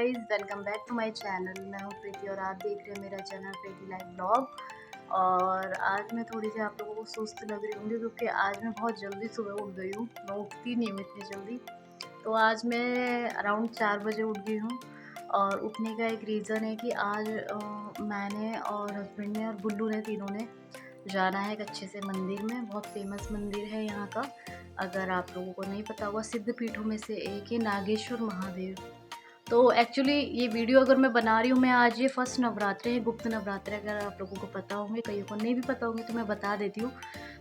Guys, welcome back to my channel. मैं हूं प्रीति और आप देख रहे हैं मेरा चैनल प्रीति लाइफ ब्लॉग। और आज मैं थोड़ी सी आप लोगों को सुस्त लग रही होंगी क्योंकि आज मैं बहुत जल्दी सुबह उठ गई हूँ। मैं उठती नहीं हूँ इतनी जल्दी, तो आज मैं अराउंड 4 बजे उठ गई हूँ। और उठने का एक रीज़न है कि आज मैंने और हस्बैंड ने और गुल्लू ने तीनों ने जाना है एक अच्छे से मंदिर में। बहुत फेमस मंदिर है यहाँ का, अगर आप लोगों को नहीं पता होगा, सिद्ध पीठों में से एक है नागेश्वर महादेव। तो एक्चुअली ये वीडियो अगर मैं बना रही हूँ, मैं आज ये फर्स्ट नवरात्रे है, गुप्त नवरात्रे, अगर आप लोगों को पता होंगे, कईयों को नहीं भी पता होंगे तो मैं बता देती हूँ।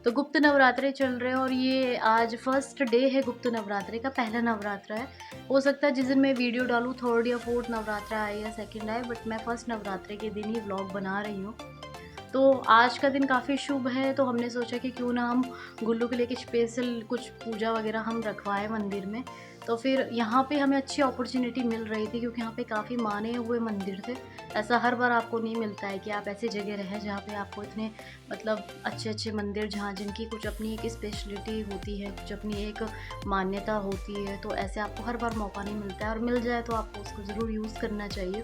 तो गुप्त नवरात्रे चल रहे हैं और ये आज फर्स्ट डे है गुप्त नवरात्रे का, पहला नवरात्रा है। हो सकता है जिस दिन मैं वीडियो डालूँ थर्ड या फोर्थ नवरात्रा आए या सेकेंड आए, बट मैं फर्स्ट नवरात्रे के दिन ही व्लॉग बना रही हूँ। तो आज का दिन काफ़ी शुभ है, तो हमने सोचा कि क्यों ना हम गुल्लू के लिए स्पेशल कुछ पूजा वगैरह हम रखवाएं मंदिर में। तो फिर यहाँ पे हमें अच्छी अपॉर्चुनिटी मिल रही थी क्योंकि यहाँ पे काफ़ी माने हुए मंदिर थे। ऐसा हर बार आपको नहीं मिलता है कि आप ऐसी जगह रहें जहाँ पे आपको इतने मतलब अच्छे अच्छे मंदिर, जहाँ जिनकी कुछ अपनी एक स्पेशलिटी होती है, कुछ अपनी एक मान्यता होती है। तो ऐसे आपको हर बार मौका नहीं मिलता है, और मिल जाए तो आपको उसको ज़रूर यूज़ करना चाहिए।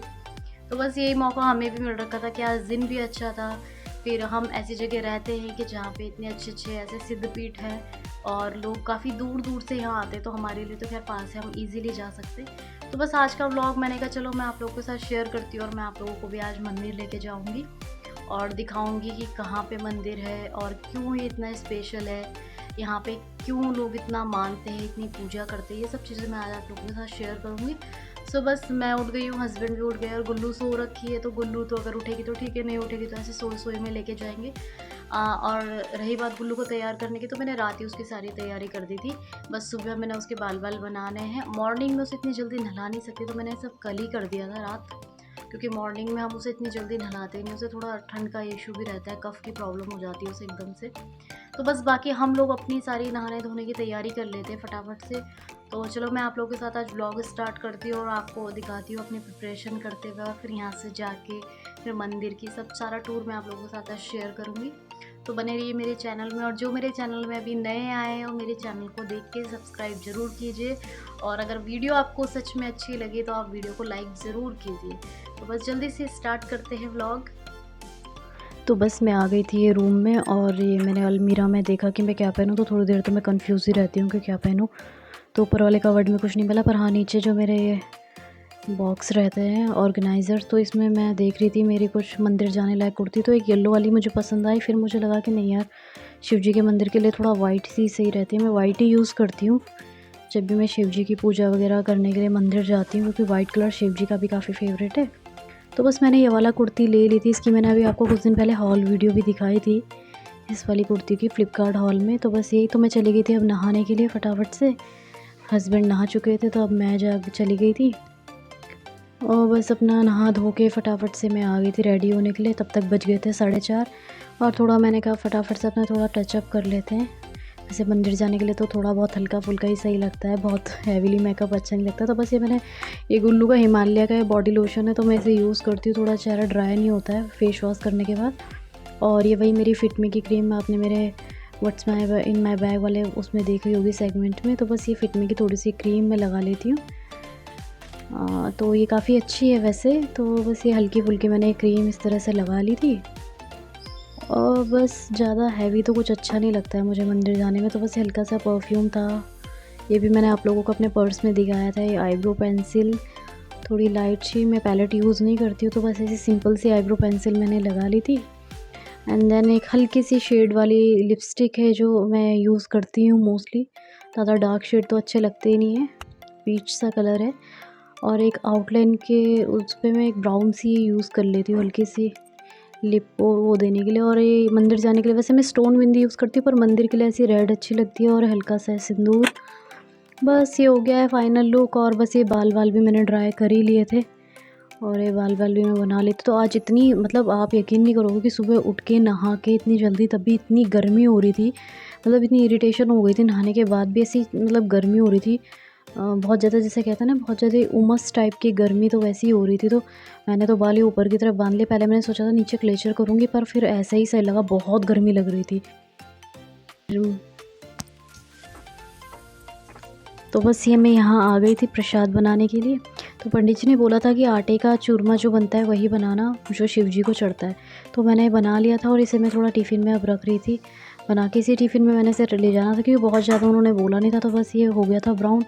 तो बस यही मौका हमें भी मिल रखा था कि आज दिन भी अच्छा था। फिर हम ऐसी जगह रहते हैं कि जहाँ पे इतने अच्छे अच्छे ऐसे सिद्ध पीठ हैं और लोग काफ़ी दूर दूर से यहाँ आते हैं, तो हमारे लिए तो खैर पास है, हम इजीली जा सकते। तो बस आज का व्लॉग मैंने कहा चलो मैं आप लोगों के साथ शेयर करती हूँ, और मैं आप लोगों को भी आज मंदिर लेके जाऊँगी और दिखाऊँगी कि कहाँ पे मंदिर है और क्यों ये इतना स्पेशल है, यहाँ पे क्यों लोग इतना मानते हैं, इतनी पूजा करते हैं। ये सब चीज़ें मैं आज आप लोगों के साथ शेयर करूँगी। सो बस मैं उठ गई हूँ, हस्बैंड भी उठ गए और गुल्लू सो रखी है। तो गुल्लू तो अगर उठेगी तो ठीक है, नहीं उठेगी तो ऐसे सोए सोए में लेके जाएंगे। और रही बात गुल्लू को तैयार करने की, तो मैंने रात ही उसकी सारी तैयारी कर दी थी। बस सुबह मैंने उसके बाल बाल बनाने हैं। मॉर्निंग में उसे इतनी जल्दी नहला नहीं सकती, तो मैंने सब कल ही कर दिया था रात, क्योंकि मॉर्निंग में हम उसे इतनी जल्दी नहलाते नहीं। उसे थोड़ा ठंड का इशू भी रहता है, कफ़ की प्रॉब्लम हो जाती है उसे एकदम से। तो बस बाकी हम लोग अपनी सारी नहाने धोने की तैयारी कर लेते हैं फटाफट से। तो चलो मैं आप लोगों के साथ आज व्लॉग स्टार्ट करती हूँ और आपको दिखाती हूँ अपनी प्रिपरेशन करते हुए, फिर यहाँ से जाके फिर मंदिर की सब सारा टूर मैं आप लोगों के साथ आज शेयर करूँगी। तो बने रहिए मेरे चैनल में, और जो मेरे चैनल में अभी नए आए हैं वो मेरे चैनल को देख के सब्सक्राइब ज़रूर कीजिए। और अगर वीडियो आपको सच में अच्छी लगी तो आप वीडियो को लाइक ज़रूर कीजिए। तो बस जल्दी से स्टार्ट करते हैं व्लॉग। तो बस मैं आ गई थी ये रूम में, और ये मैंने अलमीरा में देखा कि मैं क्या पहनूँ। तो थोड़ी देर तो मैं कंफ्यूज ही रहती हूँ कि क्या पहनूँ। तो ऊपर वाले कवर्ड में कुछ नहीं मिला, पर हाँ नीचे जो मेरे ये बॉक्स रहते हैं ऑर्गेनाइज़र, तो इसमें मैं देख रही थी मेरी कुछ मंदिर जाने लायक कुर्ती। तो एक येलो वाली मुझे पसंद आई, फिर मुझे लगा कि नहीं यार, शिव जी के मंदिर के लिए थोड़ा वाइट सी सही रहती है। मैं वाइट ही यूज़ करती हूँ जब भी मैं शिव जी की पूजा वगैरह करने के लिए मंदिर जाती हूँ, क्योंकि वाइट कलर शिव जी का भी काफ़ी फेवरेट है। तो बस मैंने ये वाला कुर्ती ले ली थी। इसकी मैंने अभी आपको कुछ दिन पहले हॉल वीडियो भी दिखाई थी, इस वाली कुर्ती की, फ्लिपकार्ट हॉल में। तो बस यही, तो मैं चली गई थी अब नहाने के लिए फटाफट से। हस्बैंड नहा चुके थे तो अब मैं जा चली गई थी, और बस अपना नहा धो के फटाफट से मैं आ गई थी रेडी होने के लिए। तब तक बज गए थे 4:30, और थोड़ा मैंने कहा फटाफट से अपना थोड़ा टचअप कर लेते हैं। जैसे मंदिर जाने के लिए तो थोड़ा बहुत हल्का फुल्का ही सही लगता है, बहुत हैवीली मेकअप अच्छा नहीं लगता। तो बस ये मैंने, ये गुल्लू का हिमालय का बॉडी लोशन है, तो मैं इसे यूज़ करती हूँ, थोड़ा चेहरा ड्राई नहीं होता है फेस वॉश करने के बाद। और ये वही मेरी फिटमी की क्रीम, आपने मेरे what's my in my bag वाले उसमें देखी होगी सेगमेंट में। तो बस ये फिटमी की थोड़ी सी क्रीम मैं लगा लेती हूँ। तो ये काफ़ी अच्छी है वैसे। तो बस ये हल्की फुल्की मैंने क्रीम इस तरह से लगा ली थी, और बस ज़्यादा हैवी तो कुछ अच्छा नहीं लगता है मुझे मंदिर जाने में। तो बस हल्का सा परफ्यूम था, ये भी मैंने आप लोगों को अपने पर्स में दिखाया था। ये आईब्रो पेंसिल थोड़ी लाइट सी, मैं पैलेट यूज़ नहीं करती हूँ, तो बस ऐसी सिंपल सी आईब्रो पेंसिल मैंने लगा ली थी। एंड देन एक हल्की सी शेड वाली लिपस्टिक है जो मैं यूज़ करती हूँ मोस्टली, ज़्यादा डार्क शेड तो अच्छे लगते ही नहीं है, पीच सा कलर है। और एक आउटलाइन के उस पर मैं एक ब्राउन सी यूज़ कर लेती हूँ हल्की सी लिप वो देने के लिए। और ये मंदिर जाने के लिए वैसे मैं स्टोन बिंदी यूज़ करती हूँ, पर मंदिर के लिए ऐसी रेड अच्छी लगती है, और हल्का सा सिंदूर। बस ये हो गया है फाइनल लुक। और बस ये बाल भी मैंने ड्राई कर ही लिए थे, और ये बाल भी मैं बना लेती। तो आज इतनी, मतलब आप यकीन नहीं करोगे कि सुबह उठ के नहा के इतनी जल्दी, तब भी इतनी गर्मी हो रही थी, मतलब इतनी इरिटेशन हो गई थी नहाने के बाद भी, ऐसी मतलब गर्मी हो रही थी बहुत ज़्यादा, जैसे कहते हैं ना बहुत ज़्यादा उमस टाइप की गर्मी, तो वैसी ही हो रही थी। तो मैंने तो बाल ही ऊपर की तरफ बांध लिए। पहले मैंने सोचा था नीचे क्लेचर करूँगी, पर फिर ऐसा ही सही लगा, बहुत गर्मी लग रही थी। तो बस ये मैं यहाँ आ गई थी प्रसाद बनाने के लिए। तो पंडित जी ने बोला था कि आटे का चूरमा जो बनता है वही बनाना जो शिव जी को चढ़ता है। तो मैंने बना लिया था और इसे मैं थोड़ा टिफ़िन में अब रख रही थी। बना के इसी टिफ़िन में मैंने इसे ले जाना था क्योंकि बहुत ज़्यादा उन्होंने बोला नहीं था, तो बस ये हो गया था ब्राउन।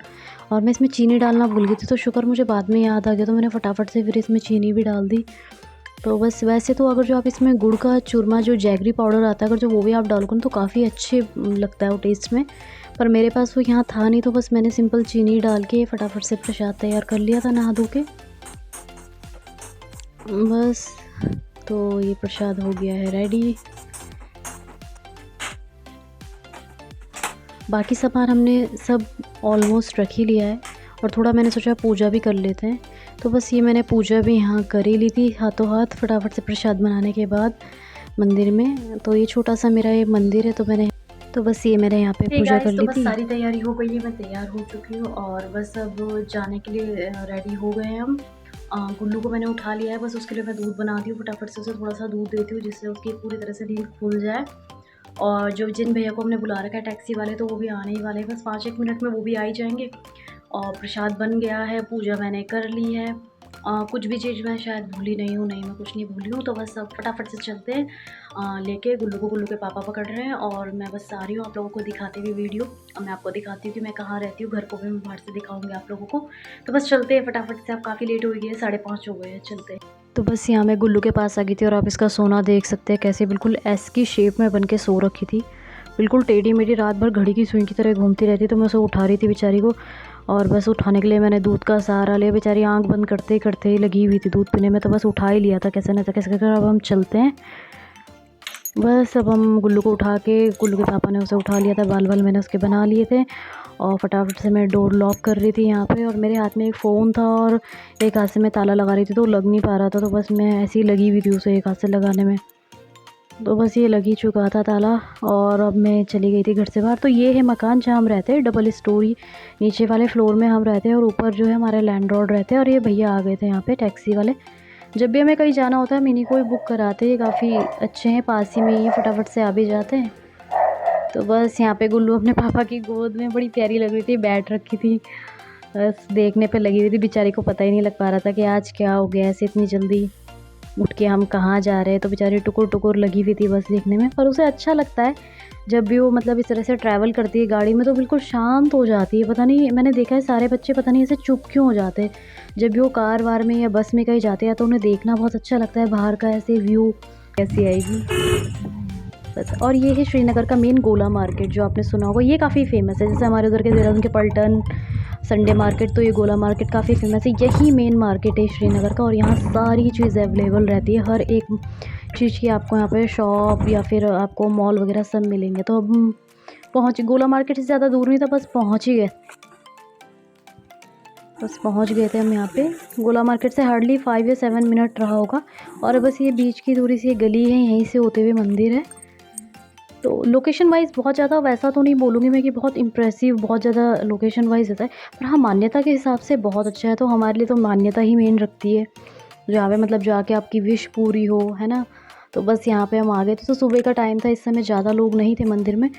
और मैं इसमें चीनी डालना भूल गई थी, तो शुक्र मुझे बाद में याद आ गया, तो मैंने फटाफट से फिर इसमें चीनी भी डाल दी। तो बस वैसे तो अगर जो आप इसमें गुड़ का चूरमा जो जैगरी पाउडर आता है, अगर जो वो भी आप डालोगे ना तो काफ़ी अच्छे लगता है वो टेस्ट में। पर मेरे पास वो यहाँ था नहीं, तो बस मैंने सिंपल चीनी डाल के फटाफट से प्रसाद तैयार कर लिया था नहा धो के। बस तो ये प्रसाद हो गया है रेडी। बाकी सामान हमने सब ऑलमोस्ट रख ही लिया है और थोड़ा मैंने सोचा पूजा भी कर लेते हैं। तो बस ये मैंने पूजा भी यहाँ कर ही ली थी हाथों हाथ फटाफट से प्रसाद बनाने के बाद मंदिर में। तो ये छोटा सा मेरा ये मंदिर है, तो बस ये मैंने यहाँ पे पूजा कर ली थी। सारी तैयारी हो गई है, मैं तैयार हो चुकी हूँ और बस अब जाने के लिए रेडी हो गए हैं हम। गुल्लू को मैंने उठा लिया है, बस उसके लिए मैं दूध बनाती हूँ, फटाफट से उसे थोड़ा सा दूध देती हूँ जिससे उसकी पूरी तरह से नींद खुल जाए। और जो जिन भैया को हमने बुला रखा है टैक्सी वाले, तो वो भी आने ही वाले हैं, बस 5-1 मिनट में वो भी आ ही जाएंगे। और प्रसाद बन गया है, पूजा मैंने कर ली है। कुछ भी चीज़ मैं शायद भूली नहीं हूँ, नहीं मैं कुछ नहीं भूली हूँ। तो बस अब फटाफट से चलते हैं लेके गुल्लू को। गुल्लू के पापा पकड़ रहे हैं और मैं बस आ रही हूँ आप लोगों को दिखाते हुए वीडियो। अब मैं आपको दिखाती हूँ कि मैं कहाँ रहती हूँ, घर को भी मैं बाहर से दिखाऊंगी आप लोगों को। तो बस चलते हैं फटाफट से, अब काफ़ी लेट हो गई है, 5:30 हो गए हैं, चलते हैं। तो बस यहाँ मैं गुल्लू के पास आ गई थी और आप इसका सोना देख सकते हैं कैसे बिल्कुल एस की शेप में बन के सो रखी थी, बिल्कुल टेढ़ी मेढ़ी, रात भर घड़ी की सुई की तरह घूमती रहती। तो मैं उसे उठा रही थी बेचारी को और बस उठाने के लिए मैंने दूध का सहारा लिया। बेचारी आंख बंद करते करते ही लगी हुई थी दूध पीने में, तो बस उठा ही लिया था कैसे न कैसे कर। अब हम चलते हैं। बस अब हम गुल्लू को उठा के, गुल्लू के पापा ने उसे उठा लिया था, बाल बाल मैंने उसके बना लिए थे और फटाफट से मैं डोर लॉक कर रही थी यहाँ पे। और मेरे हाथ में एक फ़ोन था और एक हाथ से मैं ताला लगा रही थी, तो लग नहीं पा रहा था, तो बस मैं ऐसे ही लगी हुई थी उसे एक हाथ से लगाने में। तो बस ये लग ही चुका था ताला और अब मैं चली गई थी घर से बाहर। तो ये है मकान जहाँ हम रहते हैं, डबल स्टोरी। नीचे वाले फ्लोर में हम रहते हैं और ऊपर जो है हमारे लैंडलॉर्ड रहते हैं। और ये भैया आ गए थे यहाँ पे टैक्सी वाले। जब भी हमें कहीं जाना होता है मिनी को ही बुक कराते हैं, काफ़ी अच्छे हैं, पास ही में ही फटाफट से आ भी जाते हैं। तो बस यहाँ पे गुल्लू अपने पापा की गोद में बड़ी प्यारी लग रही थी, बैठ रखी थी, बस देखने पे लगी हुई थी। बेचारी को पता ही नहीं लग पा रहा था कि आज क्या हो गया, ऐसे इतनी जल्दी उठ के हम कहाँ जा रहे हैं। तो बेचारी टुकुर टुकुर लगी हुई थी बस देखने में। पर उसे अच्छा लगता है जब भी वो मतलब इस तरह से ट्रैवल करती है गाड़ी में, तो बिल्कुल शांत हो जाती है। पता नहीं, मैंने देखा है सारे बच्चे पता नहीं ऐसे चुप क्यों हो जाते हैं जब भी वो कार वार में या बस में कहीं जाते हैं, तो उन्हें देखना बहुत अच्छा लगता है बाहर का ऐसे व्यू कैसी आएगी बस। और ये है श्रीनगर का मेन गोला मार्केट, जो आपने सुना होगा, ये काफ़ी फेमस है। जैसे हमारे उधर के देहरादून के पलटन संडे मार्केट, तो ये गोला मार्केट काफ़ी फेमस है। यही मेन मार्केट है श्रीनगर का और यहाँ सारी चीज़ अवेलेबल रहती है, हर एक चीज़ की आपको यहाँ पे शॉप या फिर आपको मॉल वगैरह सब मिलेंगे। तो अब हम गोला मार्केट से ज़्यादा दूर नहीं था, बस पहुँच ही गए, पहुँच गए थे हम यहाँ पे। गोला मार्केट से हार्डली 5 या 7 मिनट रहा होगा और बस ये बीच की थोड़ी सी गली है, यहीं से होते हुए मंदिर है। तो लोकेशन वाइज़ बहुत ज़्यादा वैसा तो नहीं बोलूँगी मैं कि बहुत इम्प्रेसिव, बहुत ज़्यादा लोकेशन वाइज़ होता है, पर हाँ मान्यता के हिसाब से बहुत अच्छा है। तो हमारे लिए तो मान्यता ही मेन रखती है, जहाँ पे मतलब जाके आपकी विश पूरी हो, है ना। तो बस यहाँ पे हम आ गए थे। तो सुबह का टाइम था, इस समय ज़्यादा लोग नहीं थे मंदिर में,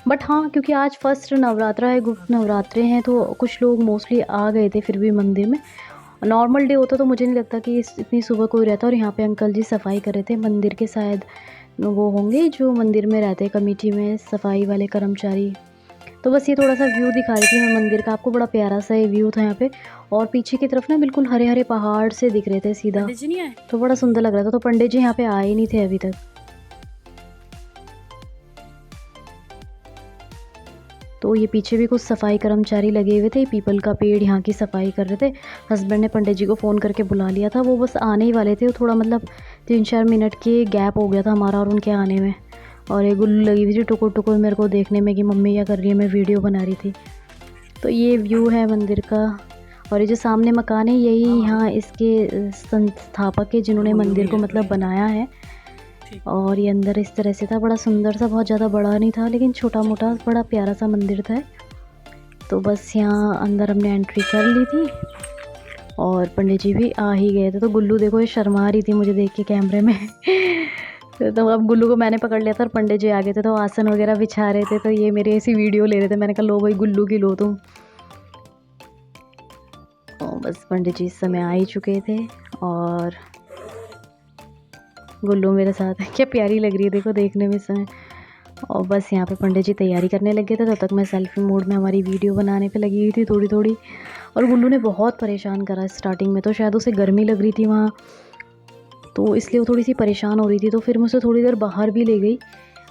बट हाँ क्योंकि आज फर्स्ट नवरात्रा है, गुप्त नवरात्रे हैं, तो कुछ लोग मोस्टली आ गए थे फिर भी मंदिर में। नॉर्मल डे होता तो मुझे नहीं लगता कि इतनी सुबह कोई रहता। और यहाँ पे अंकल जी सफाई कर रहे थे मंदिर के, शायद वो होंगे जो मंदिर में रहते हैं कमेटी में सफाई वाले कर्मचारी। तो बस ये थोड़ा सा व्यू दिखा रही थी मैं मंदिर का आपको, बड़ा प्यारा सा ये व्यू था यहाँ पे। और पीछे की तरफ ना बिल्कुल हरे हरे पहाड़ से दिख रहे थे सीधा, तो बड़ा सुंदर लग रहा था। तो पंडित जी यहाँ पे आए नहीं थे अभी तक। तो ये पीछे भी कुछ सफाई कर्मचारी लगे हुए थे, पीपल का पेड़ यहाँ की सफाई कर रहे थे। हस्बैंड ने पंडित जी को फ़ोन करके बुला लिया था, वो बस आने ही वाले थे। वो थोड़ा मतलब 3-4 मिनट के गैप हो गया था हमारा और उनके आने में। और ये गुल्लू लगी हुई थी टुकुर टुकुर मेरे को देखने में कि मम्मी क्या कर रही है, मैं वीडियो बना रही थी। तो ये व्यू है मंदिर का। और ये जो सामने मकान है यही यहाँ इसके संस्थापक है जिन्होंने मंदिर को मतलब बनाया है। और ये अंदर इस तरह से था, बड़ा सुंदर सा, बहुत ज़्यादा बड़ा नहीं था लेकिन छोटा मोटा बड़ा प्यारा सा मंदिर था। तो बस यहाँ अंदर हमने एंट्री कर ली थी और पंडित जी भी आ ही गए थे। तो गुल्लू देखो ये शर्मा रही थी मुझे देख के कैमरे में तो अब गुल्लू को मैंने पकड़ लिया था और पंडित जी आ गए थे, तो आसन वगैरह बिछा रहे थे, तो ये मेरी ऐसी वीडियो ले रहे थे। मैंने कहा लो भाई गुल्लू की लो तुम। बस पंडित जी इस समय आ ही चुके थे और गुल्लू मेरे साथ है। क्या प्यारी लग रही है देखो देखने में इस समय। और बस यहाँ पे पंडित जी तैयारी करने लगे थे, तब तक मैं सेल्फी मोड में हमारी वीडियो बनाने पे लगी हुई थी थोड़ी थोड़ी। और गुल्लू ने बहुत परेशान करा स्टार्टिंग में, तो शायद उसे गर्मी लग रही थी वहाँ, तो इसलिए वो थोड़ी सी परेशान हो रही थी। तो फिर मैं उसे थोड़ी देर बाहर भी ले गई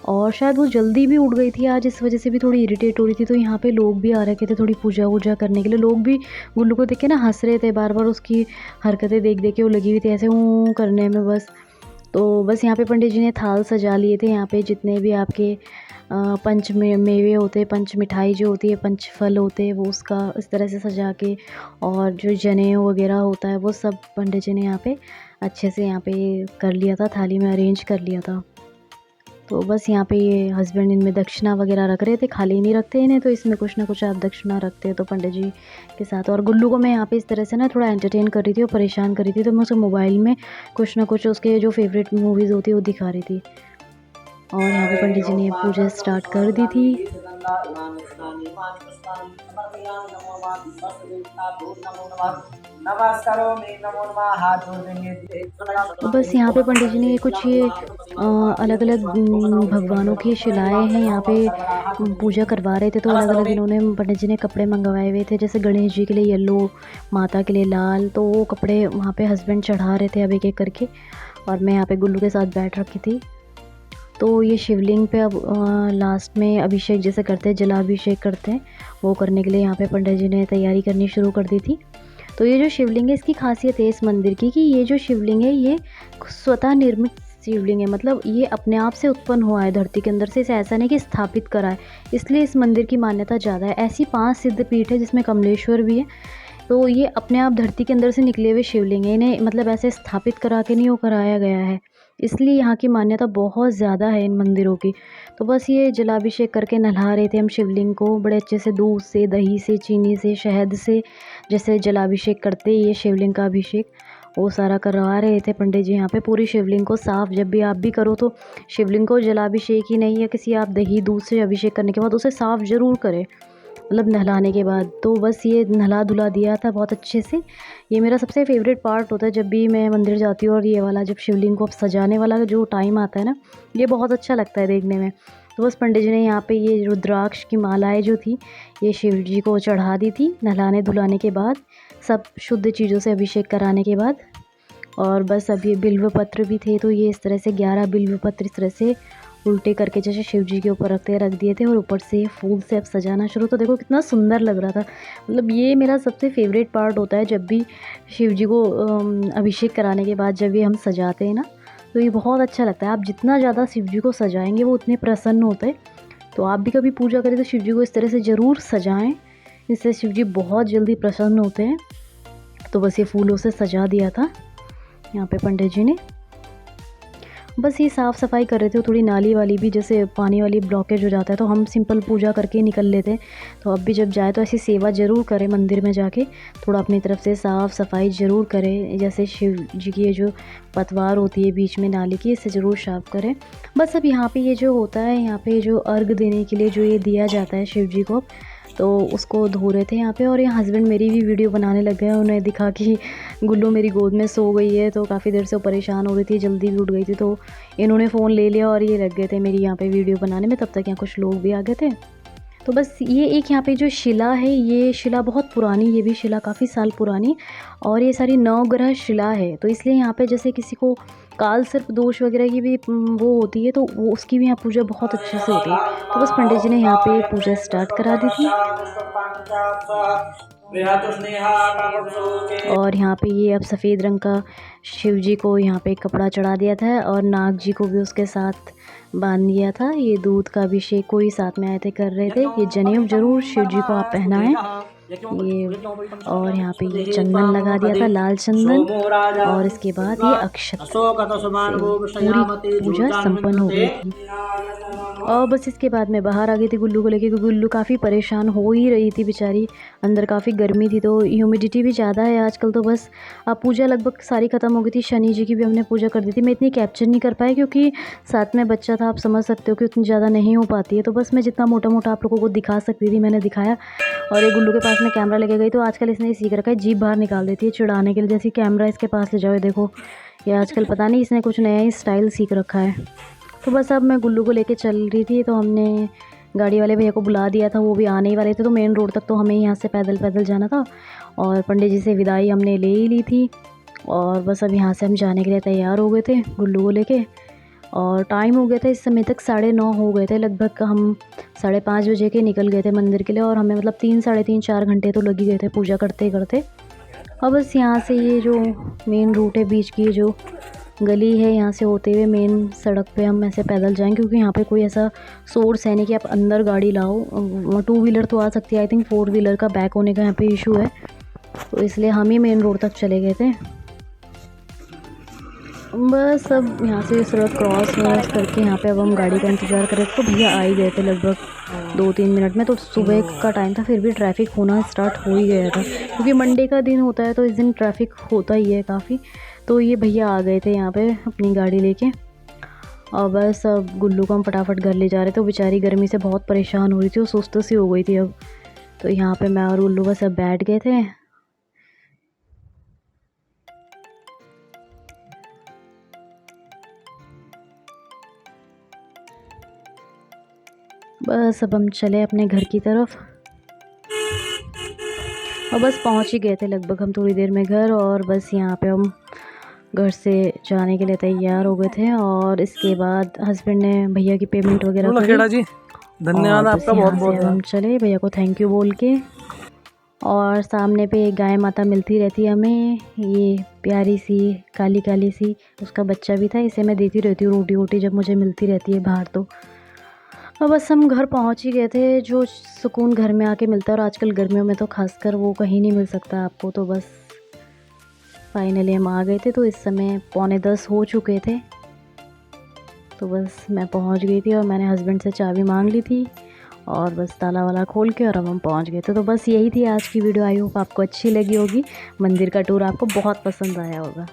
और शायद वो जल्दी भी उठ गई थी आज, इस वजह से भी थोड़ी इरिटेट हो रही थी। तो यहाँ पे लोग भी आ रखे थे थोड़ी पूजा वूजा करने के लिए। लोग भी गुल्लू को देख के ना हंस रहे थे, बार बार उसकी हरकतें देख देख के वो लगी हुई थी ऐसे करने में बस। तो बस यहाँ पे पंडित जी ने थाल सजा लिए थे। यहाँ पे जितने भी आपके पंच मेवे होते हैं, पंच मिठाई जो होती है, पंच फल होते हैं, वो उसका इस तरह से सजा के, और जो जनेऊ वगैरह होता है वो सब पंडित जी ने यहाँ पे अच्छे से यहाँ पे कर लिया था, थाली में अरेंज कर लिया था। तो बस यहाँ पे ये हस्बैंड इनमें दक्षिणा वगैरह रख रहे थे, खाली नहीं रखते इन्हें, तो इसमें कुछ ना कुछ आप दक्षिणा रखते हैं तो पंडित जी के साथ। और गुल्लू को मैं यहाँ पे इस तरह से ना थोड़ा एंटरटेन कर रही थी और परेशान कर रही थी, तो मैं उसे मोबाइल में कुछ ना कुछ उसके जो फेवरेट मूवीज़ होती है वो दिखा रही थी। और यहाँ पे पंडित जी ने पूजा स्टार्ट कर दी थी। तो बस यहाँ पे पंडित जी ने कुछ ये अलग अलग भगवानों की शिलाएं हैं यहाँ पे पूजा करवा रहे थे, तो अलग अलग इन्होंने पंडित जी ने कपड़े मंगवाए हुए थे। जैसे गणेश जी के लिए येलो, माता के लिए लाल, तो वो कपड़े वहाँ पे हस्बैंड चढ़ा रहे थे अब एक एक करके, और मैं यहाँ पे गुल्लू के साथ बैठ रखी थी। तो ये शिवलिंग पे अब लास्ट में अभिषेक जैसे करते हैं, जलाभिषेक करते हैं, वो करने के लिए यहाँ पे पंडित जी ने तैयारी करनी शुरू कर दी थी। तो ये जो शिवलिंग है, इसकी खासियत है इस मंदिर की कि ये जो शिवलिंग है ये स्वतः निर्मित शिवलिंग है, मतलब ये अपने आप से उत्पन्न हुआ है धरती के अंदर से, इसे ऐसा नहीं कि स्थापित करा है, इसलिए इस मंदिर की मान्यता ज़्यादा है। ऐसी 5 सिद्ध पीठ है जिसमें कमलेश्वर भी है, तो ये अपने आप धरती के अंदर से निकले हुए शिवलिंग है, इन्हें मतलब ऐसे स्थापित करा के नहीं वो कराया गया है, इसलिए यहाँ की मान्यता बहुत ज़्यादा है इन मंदिरों की। तो बस ये जलाभिषेक करके नहला रहे थे हम शिवलिंग को बड़े अच्छे से, दूध से, दही से, चीनी से, शहद से, जैसे जलाभिषेक करते ये शिवलिंग का अभिषेक वो सारा करवा रहे थे पंडित जी यहाँ पे। पूरी शिवलिंग को साफ़, जब भी आप भी करो तो शिवलिंग को जलाभिषेक ही नहीं या किसी आप दही दूध से अभिषेक करने के बाद उसे साफ़ ज़रूर करें, मतलब नहलाने के बाद। तो बस ये नहला धुला दिया था बहुत अच्छे से। ये मेरा सबसे फेवरेट पार्ट होता है जब भी मैं मंदिर जाती हूँ, और ये वाला जब शिवलिंग को अब सजाने वाला जो टाइम आता है ना, ये बहुत अच्छा लगता है देखने में। तो बस पंडित जी ने यहाँ पे ये रुद्राक्ष की मालाएँ जो थी ये शिव जी को चढ़ा दी थी नहलाने धुलाने के बाद, सब शुद्ध चीज़ों से अभिषेक कराने के बाद। और बस अब ये बिल्व पत्र भी थे, तो ये इस तरह से 11 बिल्व पत्र इस तरह से उल्टे करके जैसे शिव जी के ऊपर रख दिए थे, और ऊपर से फूल से अब सजाना शुरू। तो देखो कितना सुंदर लग रहा था, मतलब ये मेरा सबसे फेवरेट पार्ट होता है जब भी शिव जी को अभिषेक कराने के बाद जब ये हम सजाते हैं ना, तो ये बहुत अच्छा लगता है। आप जितना ज़्यादा शिव जी को सजाएंगे वो उतने प्रसन्न होते हैं। तो आप भी कभी पूजा करें तो शिव जी को इस तरह से ज़रूर सजाएँ, इससे शिव जी बहुत जल्दी प्रसन्न होते हैं। तो बस ये फूलों से सजा दिया था यहाँ पे पंडित जी ने। बस ये साफ़ सफाई कर रहे थे, थोड़ी नाली वाली भी जैसे पानी वाली ब्लॉकेज हो जाता है, तो हम सिंपल पूजा करके निकल लेते हैं। तो अब भी जब जाए तो ऐसी सेवा ज़रूर करें मंदिर में जाके, थोड़ा अपनी तरफ से साफ़ सफाई ज़रूर करें। जैसे शिव जी की ये जो पतवार होती है बीच में नाली की, इससे ज़रूर साफ करें। बस अब यहाँ पे ये जो होता है, यहाँ पे जो अर्घ देने के लिए जो ये दिया जाता है शिव जी को, तो उसको धो रहे थे यहाँ पे। और यहाँ हस्बैंड मेरी भी वीडियो बनाने लग गए, उन्हें दिखा कि गुल्लू मेरी गोद में सो गई है, तो काफ़ी देर से वो परेशान हो रही थी, जल्दी भी उठ गई थी, तो इन्होंने फ़ोन ले लिया और ये लग गए थे मेरी यहाँ पे वीडियो बनाने में। तब तक यहाँ कुछ लोग भी आ गए थे। तो बस ये एक यहाँ पे जो शिला है, ये शिला बहुत पुरानी, ये भी शिला काफ़ी साल पुरानी, और ये सारी नवग्रह शिला है, तो इसलिए यहाँ पे जैसे किसी को काल सर्प दोष वगैरह की भी वो होती है, तो वो उसकी भी यहाँ पूजा बहुत अच्छे से होती है। तो बस पंडित जी ने यहाँ पे पूजा स्टार्ट करा दी थी। और यहाँ पे ये अब सफ़ेद रंग का शिव जी को यहाँ पे कपड़ा चढ़ा दिया था, और नाग जी को भी उसके साथ बांध दिया था। ये दूध का अभिषेक को ही साथ में आए थे कर रहे थे। ये जनेऊ जरूर शिव जी को आप पहनाएं ये। और यहाँ पे ये चंदन लगा दिया था, लाल चंदन, और इसके बाद ये अक्षत से पूरी पूजा संपन्न हो गई थी। और बस इसके बाद मैं बाहर आ गई थी गुल्लू को लेके, क्योंकि गुल्लू काफ़ी परेशान हो ही रही थी बेचारी। अंदर काफ़ी गर्मी थी, तो ह्यूमिडिटी भी ज़्यादा है आजकल। तो बस अब पूजा लगभग सारी ख़त्म हो गई थी। शनि जी की भी हमने पूजा कर दी थी। मैं इतनी कैप्चर नहीं कर पाई क्योंकि साथ में बच्चा था, आप समझ सकते हो कि उतनी ज़्यादा नहीं हो पाती है। तो बस मैं जितना मोटा मोटा आप लोगों को दिखा सकती थी मैंने दिखाया। और एक गुल्लू के पास में कैमरा लेके गई, तो आजकल इसने सीख रखा है जीभ बाहर निकाल देती है चिढ़ाने के लिए। जैसे कैमरा इसके पास ले जाओ, ये देखो, ये आजकल पता नहीं इसने कुछ नया ही स्टाइल सीख रखा है। तो बस अब मैं गुल्लू को लेके चल रही थी, तो हमने गाड़ी वाले भैया को बुला दिया था, वो भी आने ही वाले थे। तो मेन रोड तक तो हमें यहाँ से पैदल पैदल जाना था, और पंडित जी से विदाई हमने ले ही ली थी। और बस अब यहाँ से हम जाने के लिए तैयार हो गए थे गुल्लू को लेके। और टाइम हो गया था इस समय तक 9:30 हो गए थे लगभग। हम 5:30 बजे के निकल गए थे मंदिर के लिए, और हमें मतलब 3 साढ़े 3 4 घंटे तो लग ही गए थे पूजा करते करते। और बस यहाँ से ये जो मेन रूट है, बीच की जो गली है, यहाँ से होते हुए मेन सड़क पे हम ऐसे पैदल जाएंगे, क्योंकि यहाँ पे कोई ऐसा सोर्स है नहीं कि आप अंदर गाड़ी लाओ। 2 व्हीलर तो आ सकती है, आई थिंक 4 व्हीलर का बैक होने का यहाँ पे इशू है, तो इसलिए हम ही मेन रोड तक चले गए थे। बस अब यहाँ से सड़क क्रॉस करके यहाँ पे अब हम गाड़ी का इंतज़ार कर रहे थे। तो भैया आ ही गए थे लगभग 2-3 मिनट में। तो सुबह का टाइम था, फिर भी ट्रैफिक होना स्टार्ट हो ही गया था, क्योंकि मंडे का दिन होता है तो इस दिन ट्रैफिक होता ही है काफ़ी। तो ये भैया आ गए थे यहाँ पे अपनी गाड़ी लेके, और बस अब गुल्लू को हम फटाफट घर ले जा रहे थे। वो बेचारी गर्मी से बहुत परेशान हो रही थी, वो सुस्त सी हो गई थी अब। तो यहाँ पे मैं और गुल्लू बस अब बैठ गए थे। बस अब हम चले अपने घर की तरफ, और बस पहुंच ही गए थे लगभग हम थोड़ी देर में घर। और बस यहाँ पे हम घर से जाने के लिए तैयार हो गए थे, और इसके बाद हस्बैंड ने भैया की पेमेंट वगैरह करी जी, धन्यवाद और बस आपका यहाँ बहुत से अब हम बहुत। चले भैया को थैंक यू बोल के। और सामने पे गाय माता मिलती रहती है हमें, ये प्यारी सी काली काली सी, उसका बच्चा भी था। इसे मैं देती रहती हूँ रोटी वोटी जब मुझे मिलती रहती है बाहर। तो और बस हम घर पहुँच ही गए थे। जो सुकून घर में आके मिलता है, और आजकल गर्मियों में तो खासकर वो कहीं नहीं मिल सकता आपको। तो बस फाइनली हम आ गए थे। तो इस समय 9:45 हो चुके थे। तो बस मैं पहुंच गई थी, और मैंने हस्बैंड से चाबी मांग ली थी, और बस ताला वाला खोल के और अब हम पहुंच गए थे। तो बस यही थी आज की वीडियो। आई होप आपको अच्छी लगी होगी। मंदिर का टूर आपको बहुत पसंद आया होगा।